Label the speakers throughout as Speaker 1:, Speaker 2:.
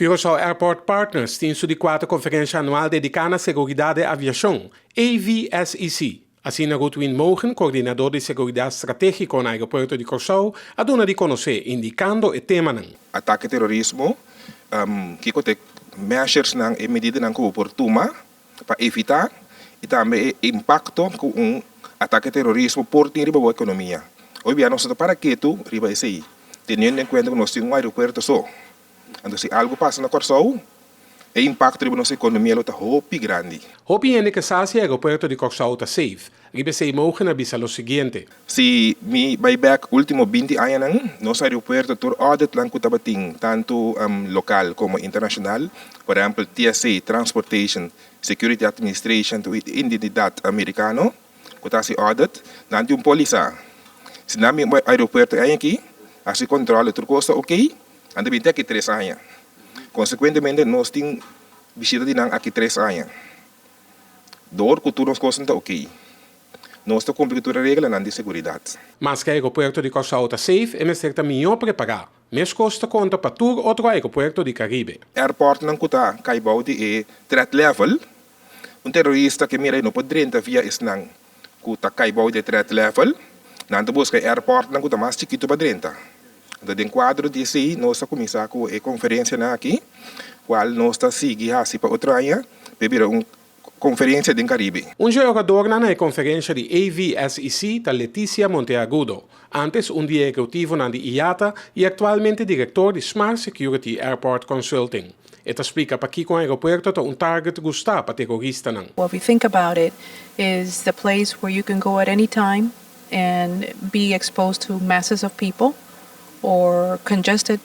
Speaker 1: Curaçao Airport Partners tem sua quarta conferência anual dedicada à segurança da aviação, AVSEC. Assim, na Rutwin Mogen, coordenador de segurança estratégica no aeroporto de Curaçao, a dona de conhecer, indicando o tema.
Speaker 2: Ataque terrorismo, que tem measures e medidas que oportunas para evitar e também impacto com ataque terrorismo por ter a economia. Hoje, nós estamos para que tu riba esse aí, tendo em conta que nós temos aeroporto só. Então, se algo passa na Curaçao, o impacto na nossa economia é muito grande.
Speaker 1: Hopi en que sabe o aeroporto de Curaçao está safe. Ribe se mogen avisa lo siguiente.
Speaker 2: Si mi buyback último 20 anos, nosso aeroporto tur audit lang kutabating tanto local como internacional. Por exemplo, TSA, Transportation Security Administration to Identidad Americano, kutasi audit, nanti polisa. Si nami aeroporto ay aqui, assim controla tur costa ok, anda 20 aqui 3 anos. Consequentemente, nós temos visita de aqui 3 anos. Dor cultura nos costas ok. Nós estamos cumprindo a regra de segurança.
Speaker 1: Mas que o aeroporto de Curaçao está safe e mesmo está melhor preparado. Mes costa conta para todo outro aeroporto do Caribe.
Speaker 2: Airport não custa caibau de threat level. Terrorista que mira no podrenta via isnang custa caibau de threat level. Nando busca airport não custa mais chiquito podrenta. Então, em quadro de si, nós estamos começando com a conferência aqui, qual nós estamos seguindo para outra área, para conferência do Caribe.
Speaker 1: Jogador na conferência de AVSEC é Letícia Monteagudo, antes dia executivo na IATA e atualmente diretor de Smart Security Airport Consulting. Esta explica para que o aeroporto é target gustado para terroristas.
Speaker 3: What we think about it is the place where you can go at any time and be exposed to masses of people or congested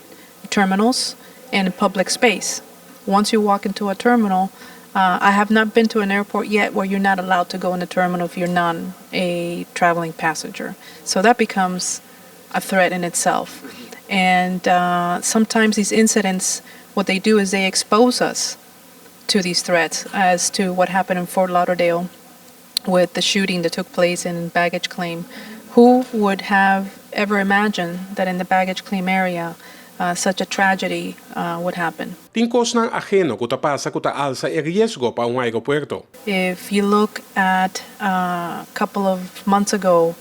Speaker 3: terminals and public space. Once you walk into a terminal, I have not been to an airport yet where you're not allowed to go in the terminal if you're not a traveling passenger. So that becomes a threat in itself. And sometimes these incidents, what they do is they expose us to these threats, as to what happened in Fort Lauderdale with the shooting that took place in baggage claim. Who would have ever imagined that in the baggage claim area such a tragedy would happen?
Speaker 1: Tem coisa ajeno que passa que alza o risco para aeroporto.
Speaker 3: If you look at a couple of months ago,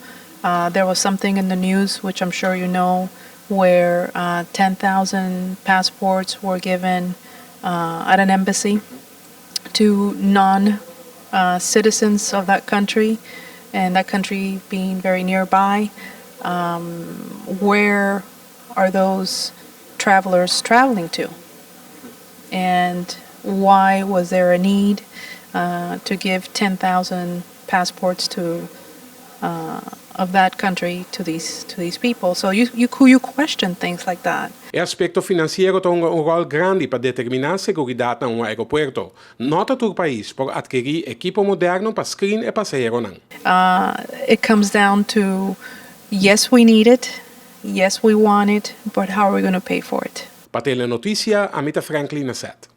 Speaker 3: there was something in the news, which I'm sure you know, where 10,000 passports were given at an embassy to non-citizens of that country, and that country being very nearby. Where are those travelers traveling to? And why was there a need to give 10,000 passports to of that country to these people? So you question things like that.
Speaker 1: O aspecto financeiro tem rol grande para determinar a segurança em aeroporto. Nota do país por adquirir equipo moderno para screen e passageiro.
Speaker 3: It comes down to, yes, we need it, yes, we want it, but how are we going to pay for it?
Speaker 1: Para Telenotícia, Amita Franklin Nasset.